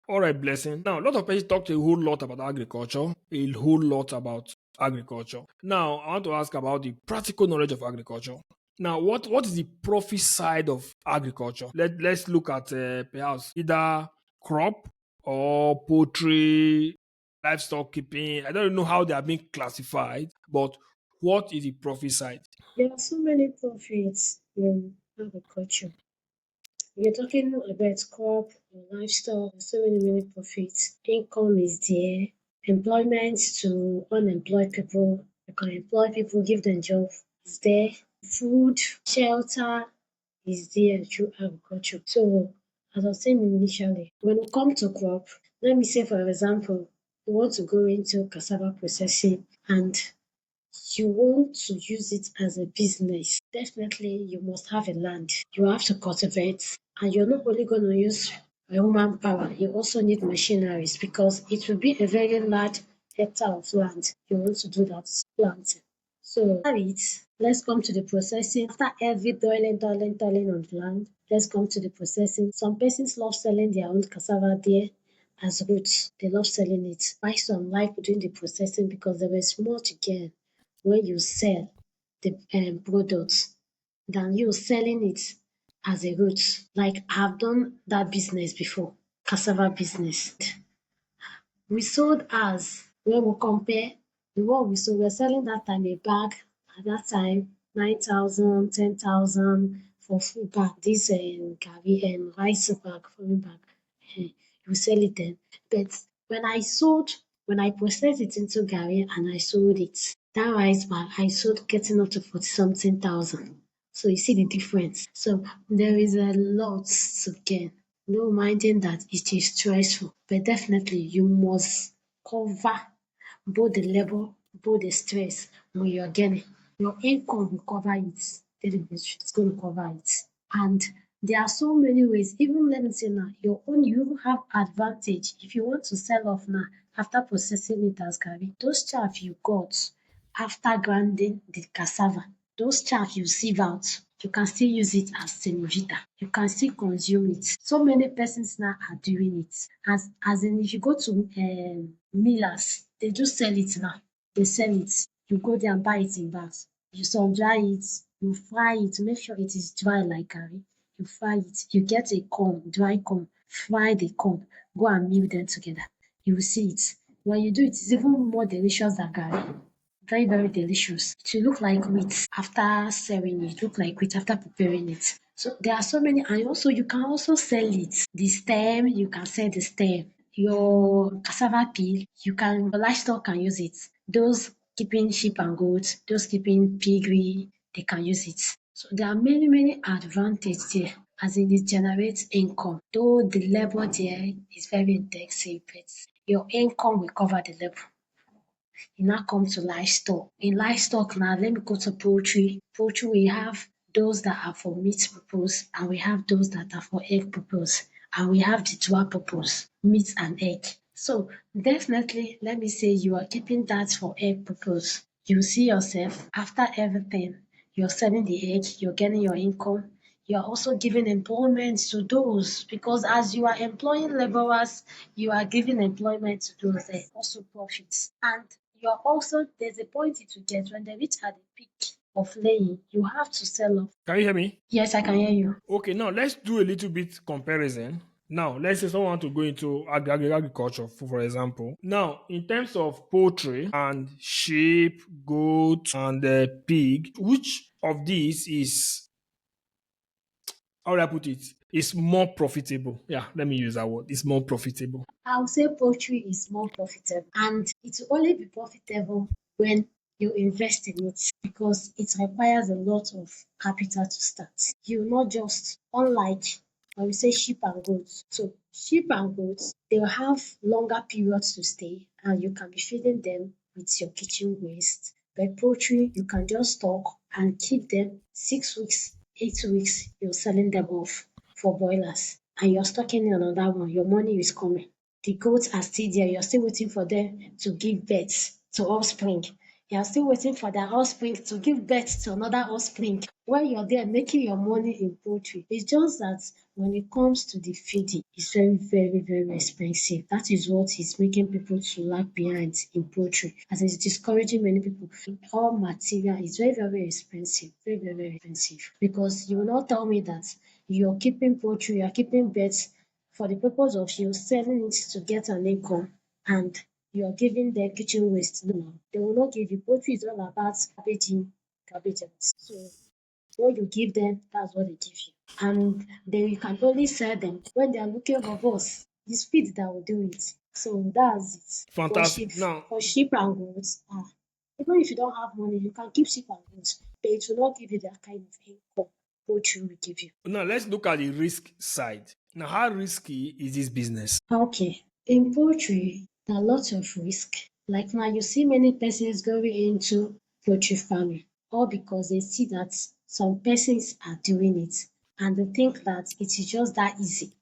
All right, blessing. Now, a lot of people talk a whole lot about agriculture, a whole lot about agriculture. Now, I want to ask about the practical knowledge of agriculture. Now, what is the profit side of agriculture? Let's look at perhaps either crop or poultry, livestock keeping. I don't know how they are being classified, but what is the profit side? There are so many profits in agriculture. You're talking about crop or livestock, so many profits. Income is there, employment to unemployed people. You can employ people, give them job is there. Food, shelter is there through agriculture. So as I was saying initially, when we come to crop, let me say for example, you want to go into cassava processing and you want to use it as a business, definitely you must have a land. You have to cultivate, and you're not only going to use human power, you also need machineries because it will be a very large hectare of land you want to do that planting. So after it, let's come to the processing. After every toiling on the land, let's come to the processing. Some persons love selling their own cassava there as roots. They love selling it. Why some like doing the processing because there is more to gain when you sell the products than you selling it as a root. Like I've done that business before, cassava business. We sold as when we compare the one we sold, we were selling that time a bag at that time 9,000, 10,000 for full bag. This garri rice bag, foreign bag. You sell it then. But when I processed it into garri and I sold it, that rice bag I sold getting up to 40 something thousand. So you see the difference. So there is a lot to gain. No minding that it is stressful, but definitely you must cover both the labor, both the stress when you're getting. Your income will cover it. It's going to cover it. And there are so many ways. Even let me say now, your own you have advantage. If you want to sell off now after processing it as garri, those chaff you got after grinding the cassava, those chaff you sieve out, you can still use it as semovita. You can still consume it. So many persons now are doing it. As in if you go to millers, they do sell it now. They sell it. You go there and buy it in bags. You sun dry it, you fry it, make sure it is dry like garri. You fry it. You get a corn, dry corn, fry the corn, go and mill them together. You will see it. When you do it, it's even more delicious than garri. Very delicious. It will look like wheat after serving it, look like wheat after preparing it. So there are so many, and also you can also sell it. The stem, you can sell the stem. Your cassava peel, your livestock can use it. Those keeping sheep and goats, those keeping piggery, they can use it. So there are many advantages there as in it generates income. Though the labor there is very intensive, but your income will cover the labor. You now come to livestock. In livestock now, let me go to poultry. Poultry, we have those that are for meat purpose and we have those that are for egg purpose. And we have the dual purpose, meat and egg. So definitely, let me say you are keeping that for egg purpose. You see yourself after everything, you're selling the egg, you're getting your income, you are also giving employment to those because as you are employing laborers, you are giving employment to those also profits. And you are also there's a point it will get when they reach at the peak of laying, you have to sell off. Can you hear me? Yes, I can hear you. Okay, now let's do a little bit comparison. Now, let's say someone want to go into agriculture, for example. Now, in terms of poultry and sheep, goat, and pig, which of these is, how would I put it, is more profitable? Yeah, let me use that word. It's more profitable. I'll say poultry is more profitable and it will only be profitable when you invest in it because it requires a lot of capital to start. You not just unlike when we say sheep and goats. So sheep and goats, they'll have longer periods to stay and you can be feeding them with your kitchen waste. But poultry, you can just stock and keep them 6 weeks, 8 weeks, you're selling them off for broilers and you're stocking another one, your money is coming. The goats are still there, you're still waiting for them to give birth to offspring. You are still waiting for their offspring to give birth to another offspring while you're there making your money in poultry. It's just that when it comes to the feeding, it's very, very, very expensive. That is what is making people to lag behind in poultry, as it's discouraging many people. All material is very, very expensive, very, very, very expensive. Because you will not tell me that you're keeping poultry, you're keeping birds for the purpose of you selling it to get an income, and you are giving them kitchen waste. No, they will not give you. Poultry is all about garbage in, garbage out. So what you give them, that's what they give you. And then you can only sell them when they are looking for us. It's feed that will do it. So that's it. Fantastic. Now, For sheep and goats, even if you don't have money, you can keep sheep and goats, but it will not give you that kind of income poultry will give you. now let's look at the risk side. Now, how risky is this business? Okay, in poultry, there are lots of risk. Like now, you see many persons going into poultry farming, all because they see that some persons are doing it and they think that it is just that easy.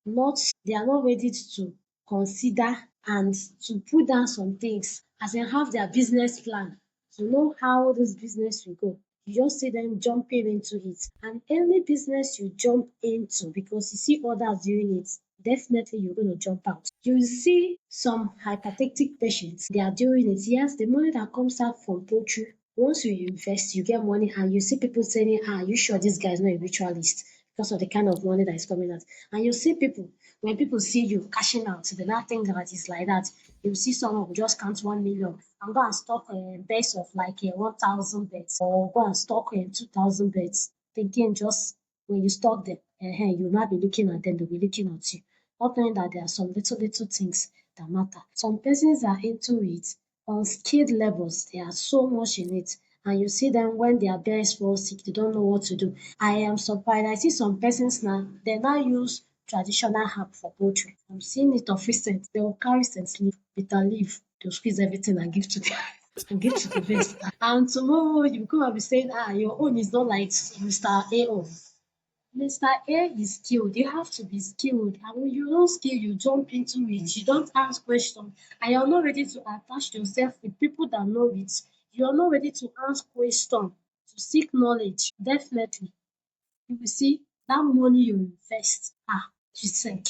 Not, they are not ready to consider and to put down some things as in have their business plan to know how this business will go. You just see them jumping into it. And any business you jump into because you see others doing it, definitely you're going to jump out. You will see some hypothetical patients, they are doing it. Yes, the money that comes out from poultry, once you invest, you get money and you see people saying, you sure this guy is not a ritualist because of the kind of money that is coming out. And you see people, when people see you cashing out, they not think that it's like that. You see someone who just count 1 million and go and stock a base of like 1,000 beds or go and stock 2,000 beds, thinking just when you stock them, you'll not be looking at them, they'll be looking at you. Not knowing that there are some little, little things that matter. Some persons are into it on skilled levels, they are so much in it. And you see them when their parents fall sick, they don't know what to do. I am surprised. I see some persons now, they now use traditional herb for poultry. I'm seeing it of recent. They will carry scent leaf, bitter leaf, they'll squeeze everything and give to the and give to the birds. And tomorrow you come and be saying, your own is not like Mr. A own. Mr. A is skilled. You have to be skilled. And when you don't skill, you jump into it. You don't ask questions. And you're not ready to attach yourself with people that know it. You're not ready to ask questions, to seek knowledge. Definitely. You will see that money you invest, to sink.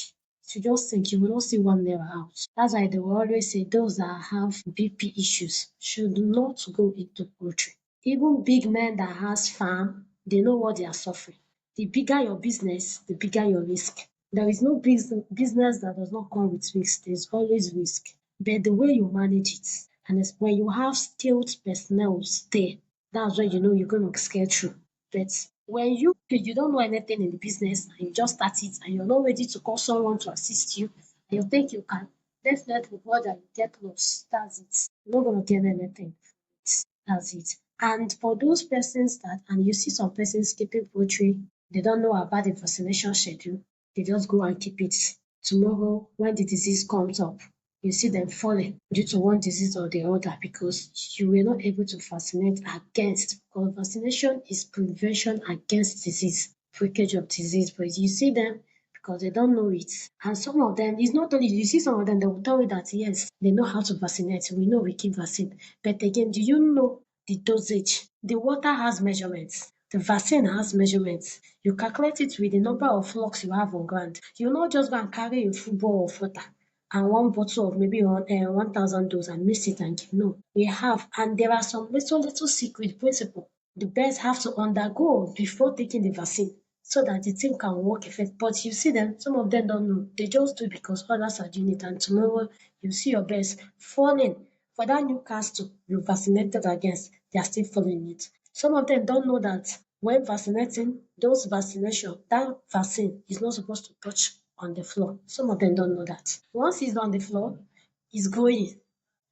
To just sink, you will not see one naira out. That's why they will always say those that have BP issues should not go into poultry. Even big men that has farm, they know what they are suffering. The bigger your business, the bigger your risk. There is no business that does not come with risk. There's always risk. But the way you manage it, and it's when you have skilled personnel there, that's when you know you're going to scale through. But when you don't know anything in the business and you just start it and you're not ready to call someone to assist you and you think you can, definitely more than you get lost. That's it. You're not gonna get anything from it. That's it. And for those persons that and you see some persons keeping poultry, they don't know about the vaccination schedule, they just go and keep it. Tomorrow when the disease comes up, you see them falling due to one disease or the other because you were not able to vaccinate against. Because vaccination is prevention against disease, breakage of disease. But you see them because they don't know it. And some of them, it's not only you see some of them, they will tell you that yes, they know how to vaccinate. We know we keep vaccine. But again, do you know the dosage? The water has measurements. The vaccine has measurements. You calculate it with the number of flocks you have on ground. You not just go and carry a full bowl of water and one bottle of maybe 1,000 dose and mix it and give. No, we have. And there are some little, little secret principle the birds have to undergo before taking the vaccine so that the thing can work effect. But you see them, some of them don't know. They just do it because others are doing it. And tomorrow you see your birds falling for that new castle you vaccinated against. They are still following it. Some of them don't know that when vaccinating, those vaccination, that vaccine is not supposed to touch on the floor. Some of them don't know that. Once it's on the floor, it's growing.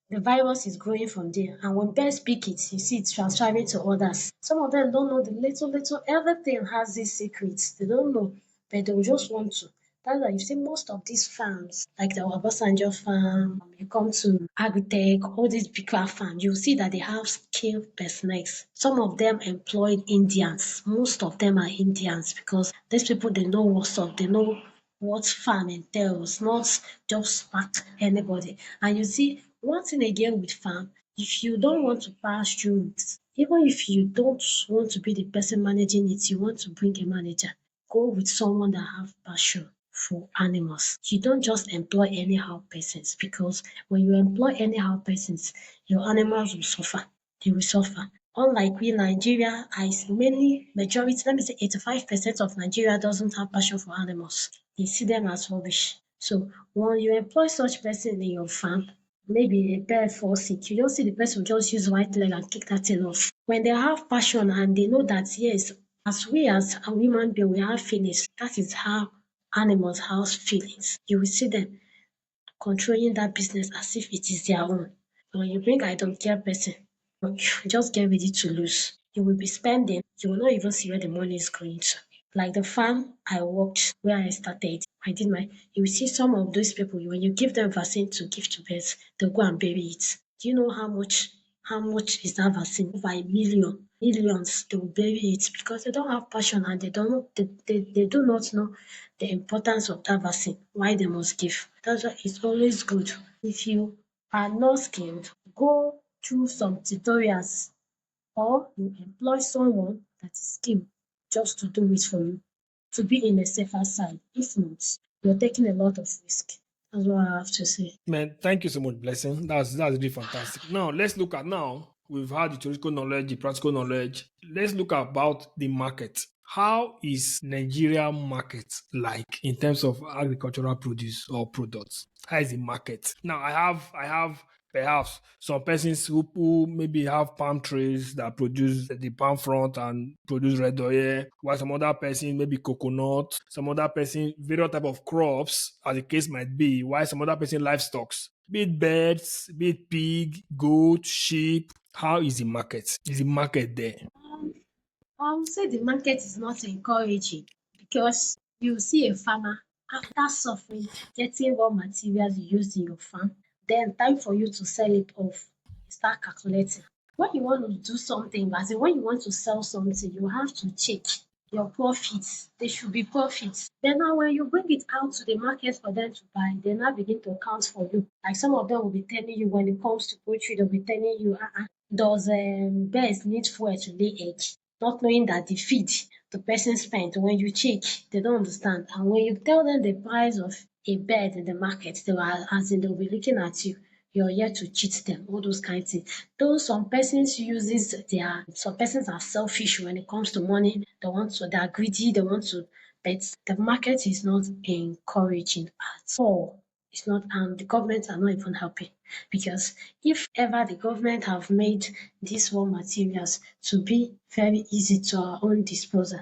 The virus is growing from there. And when birds pick it, you see it transferring to others. Some of them don't know the little, little, everything has these secrets. They don't know, but they will just want to. That's why you see most of these farms, like the Obasanjo farm, you come to Agritech, all these bigger farms, you see that they have skilled personnel. Some of them employed Indians. Most of them are Indians because these people, they know what's up. They know what farm entails, not just smack anybody. And you see, one thing again with farm, If you don't want to pass through it, even if you don't want to be the person managing it, you want to bring a manager, go with someone that have passion for animals. You don't just employ anyhow persons, because when you employ anyhow persons, your animals will suffer. They will suffer. Unlike we Nigeria, many majority, let me say 85% of Nigeria doesn't have passion for animals. They see them as rubbish. So when you employ such person in your farm, maybe a bird fall sick, you don't see the person just use white leg and kick that thing off. When they have passion and they know that yes, as we as a human being, we have feelings. That is how animals have feelings. You will see them controlling that business as if it is their own. When you bring I don't care person, just get ready to lose. You will be spending, you will not even see where the money is going to. Like the farm I worked, where I started, I did my, you will see some of those people, when you give them vaccine to give to birds, they'll go and bury it. Do you know how much is that vaccine? Over a million, millions, they will bury it because they don't have passion and they do not know the importance of that vaccine, why they must give. That's why it's always good. If you are not skilled, go through some tutorials or you employ someone that is skilled just to do it for you, to be in a safer side. If not, you're taking a lot of risk. That's what I have to say. Man, thank you so much, Blessing. That's really fantastic. Now let's look at now. We've had the theoretical knowledge, the practical knowledge. Let's look about the market. How is Nigeria market like in terms of agricultural produce or products? How is the market? Now I have perhaps some persons who maybe have palm trees that produce the palm front and produce red oil, while some other person maybe coconut, some other person various type of crops, as the case might be, while some other person livestock, be it birds, be it pig, goat, sheep. How is the market? Is the market there? Um, I would say the market is not encouraging because you see a farmer after suffering, getting raw materials you used in your farm, then time for you to sell it off, you start calculating. When you want to do something, as in when you want to sell something, you have to check your profits. They should be profits. Then now when you bring it out to the market for them to buy, they now begin to count for you. Like some of them will be telling you when it comes to poultry, they'll be telling you, does birds need fuel to lay egg? Not knowing that the feed the person spent, when you check, they don't understand. And when you tell them the price of a bird in the market, they will, as in they'll be looking at you. You're here to cheat them, all those kind of things. Though some persons uses their, some persons are selfish when it comes to money. They are greedy, they want to, but the market is not encouraging at all. It's not, and the government are not even helping. Because if ever the government have made these raw materials to be very easy to our own disposal,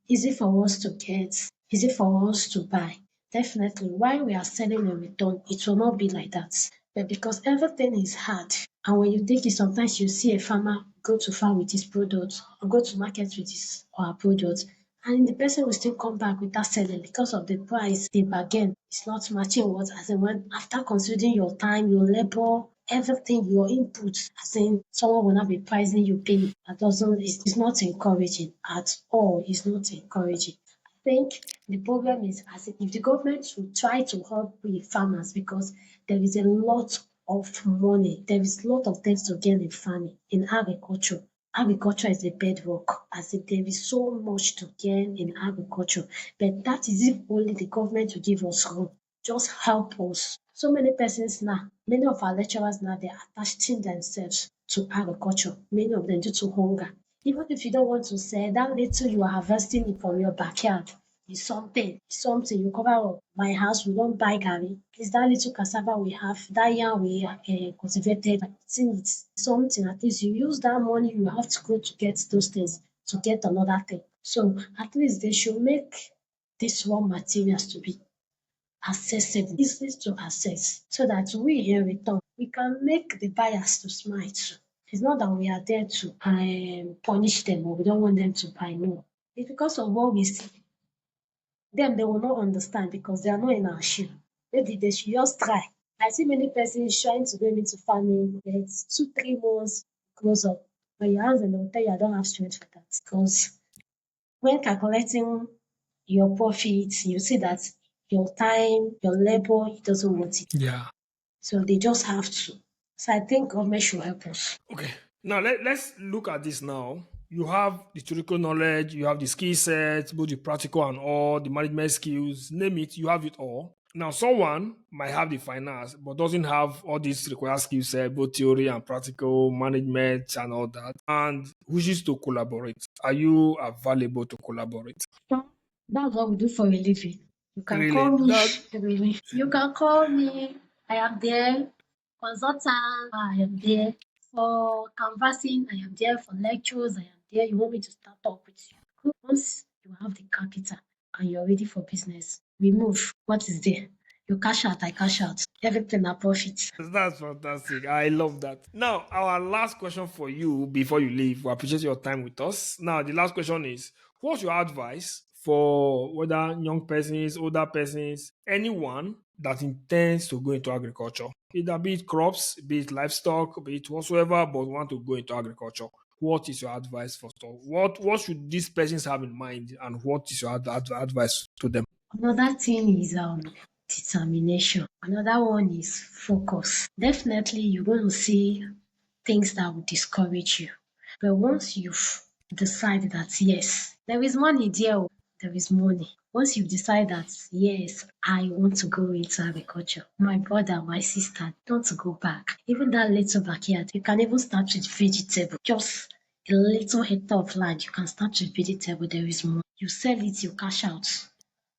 easy for us to get, easy for us to buy, definitely while we are selling a return, it will not be like that. But because everything is hard, and when you take it, sometimes you see a farmer go to farm with his product or go to market with his or her product, and the person will still come back without selling because of the price they bargain is not matching what, as in when after considering your time, your labor, everything, your input, as in someone will not be pricing you penny. That doesn't, it's not encouraging at all. It's not encouraging. I think the problem is, as if the government should try to help the farmers, because there is a lot of money, there is a lot of things to gain in farming, in agriculture. Agriculture is a bedrock, as if there is so much to gain in agriculture. But that is if only the government will give us room, just help us. So many persons now, many of our lecturers now, they are attaching themselves to agriculture, many of them due to hunger. Even if you don't want to sell, that little you are harvesting from your backyard is something you cover up. My house, we don't buy garri. Is that little cassava we have, that yam we cultivated, seeing it's something, at least you use that money you have to go to get those things, to get another thing. So at least they should make these raw materials to be accessible, easy to access, so that we in return, we can make the buyers to smile too. It's not that we are there to punish them or we don't want them to buy, no. It's because of what we see. Them, they will not understand because they are not in our shoe. Maybe they should just try. I see many persons trying to go into farming, it's 2, 3 months close up. When you ask them, they will tell you I don't have strength for that. Because when calculating your profits, you see that your time, your labor, it doesn't worth it. Yeah. So they just have to. So I think government should help us. Okay. Now let's look at this now. You have the theoretical knowledge, you have the skill sets, both the practical and all, the management skills, name it, you have it all. Now, someone might have the finance, but doesn't have all these required skill set, both theory and practical management and all that, and wishes to collaborate. Are you available to collaborate? So that's what we do for a living. You can Really? call me. That You can call me. I am there. Consultant, I am there. For canvassing, I am there. For lectures, I am there. You want me to start up with you. Good. Once you have the capital and you're ready for business, we move. What is there? You cash out, I cash out. Everything are profit. That's fantastic. I love that. Now, our last question for you before you leave. We appreciate your time with us. Now, the last question is: what's your advice for whether young persons, older persons, anyone that intends to go into agriculture? Either be it crops, be it livestock, be it whatsoever, but want to go into agriculture. What is your advice for stuff? What should these persons have in mind, and what is your advice to them? Another thing is determination. Another one is focus. Definitely you're going to see things that will discourage you. But once you've decided that yes, there is money there, oh, there is money. Once you decide that yes, I want to go into agriculture, my brother, my sister, don't go back. Even that little backyard, you can even start with vegetable. Just a little hectare of land, you can start with vegetable. There is money. You sell it, you cash out,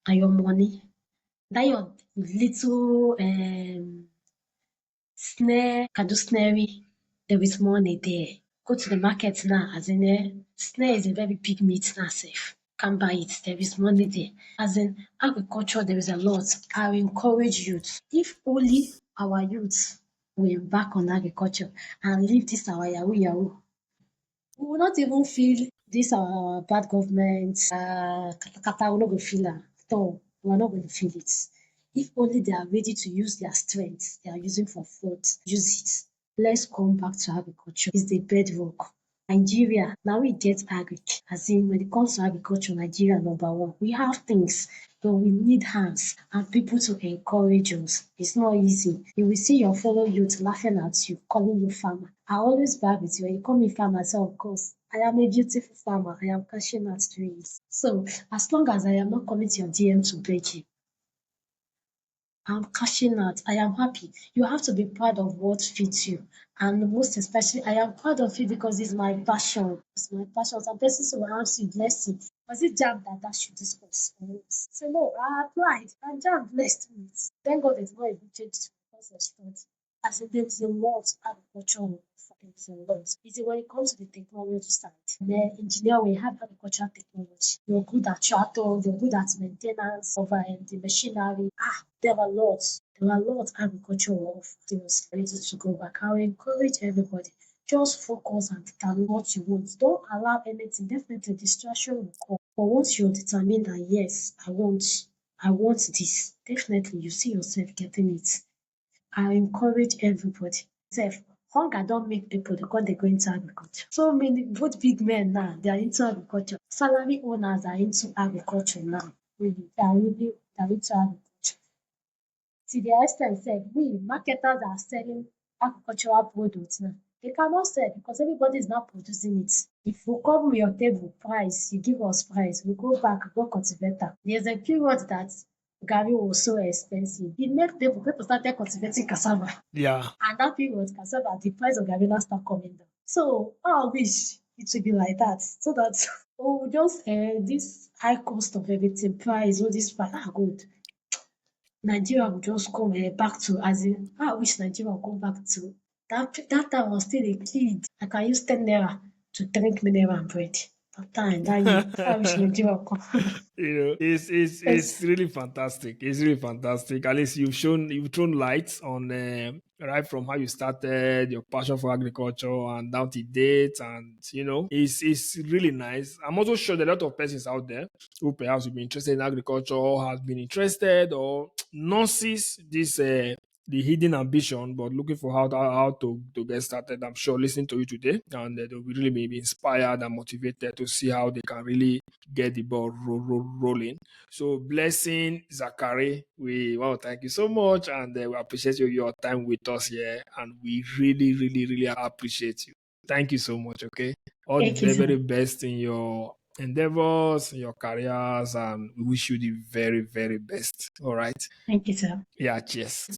and your money. That your little snare can do snaring, there is money there. Go to the market now, as in snare is a very big meat now sef. Can buy it, there is money there. As in agriculture, there is a lot. I encourage youth. If only our youth will embark on agriculture and leave this our yahoo yahoo, we will not even feel this our bad government katakata, we no go feel am at all. We are not going to feel it. If only they are ready to use their strength they are using for fraud, use it. Let's come back to agriculture. It's the bedrock. Nigeria, na we get agric. As in when it comes to agriculture, Nigeria number one. We have things, but we need hands and people to encourage us. It's not easy. You will see your fellow youth laughing at you, calling you farmer. I always brag with you when you call me farmer, I say of course. I am a beautiful farmer. I am cashing out dreams. So as long as I am not coming to your DM to beg you, I'm cashing out. I am happy. You have to be proud of what fits you. And most especially, I am proud of it because it's my passion. It's my passion. Some persons will ask you, bless you. Was it jam that dash you this course? So no, I applied and jam blessed me. Thank God it's not even changed because of study. As in there is a lot agriculture there is a lot. You see, when it comes to the technology side, the engineer will have agricultural technology. You're good at tractor, you're good at maintenance of the machinery. There are lots. There are lots agricultural of things ready to go back. I will encourage everybody. Just focus and determine what you want. Don't allow anything. Definitely distraction will come. But once you're determined that yes, I want this, definitely you see yourself getting it. I encourage everybody. Sef, hunger don make pipu dey go into agriculture. So many both big men now they are into agriculture. Salary owners are into agriculture now. Really, they are into agriculture. To the ex ten t sef we marketers are selling agricultural products now. They cannot sell because everybody is now producing it. If you come your table price, you give us price, we go back go cultivate am. There's a period that garri was so expensive. E make pipu started cultivating cassava. Yeah. And that period cassava the price of garri now start coming down. So how I wish it will be like that so that we will just this high cost of everything price all this price good. Nigeria will just come back to as in how I wish Nigeria will come back to that time I was still a kid. I can use 10 naira to drink mineral and bread. Dat time, that year. How I wish Nigeria will come. It's Yes. really fantastic. It's really fantastic. At least you've thrown light on right from how you started your passion for agriculture and down to date, and it's really nice. I'm also sure there are a lot of persons out there who perhaps will be interested in agriculture or has been interested or nurses this the hidden ambition, but looking for how to get started. I'm sure listening to you today, and they'll really be inspired and motivated to see how they can really get the ball rolling. So, blessing Zachary, we want to thank you so much, and we appreciate your time with us here, and we really, really, really appreciate you. Thank you so much. Okay, all the Thank you, very, sir. very best in your endeavors, in your careers, and we wish you the very, very best. All right. Thank you, sir. Yeah, cheers.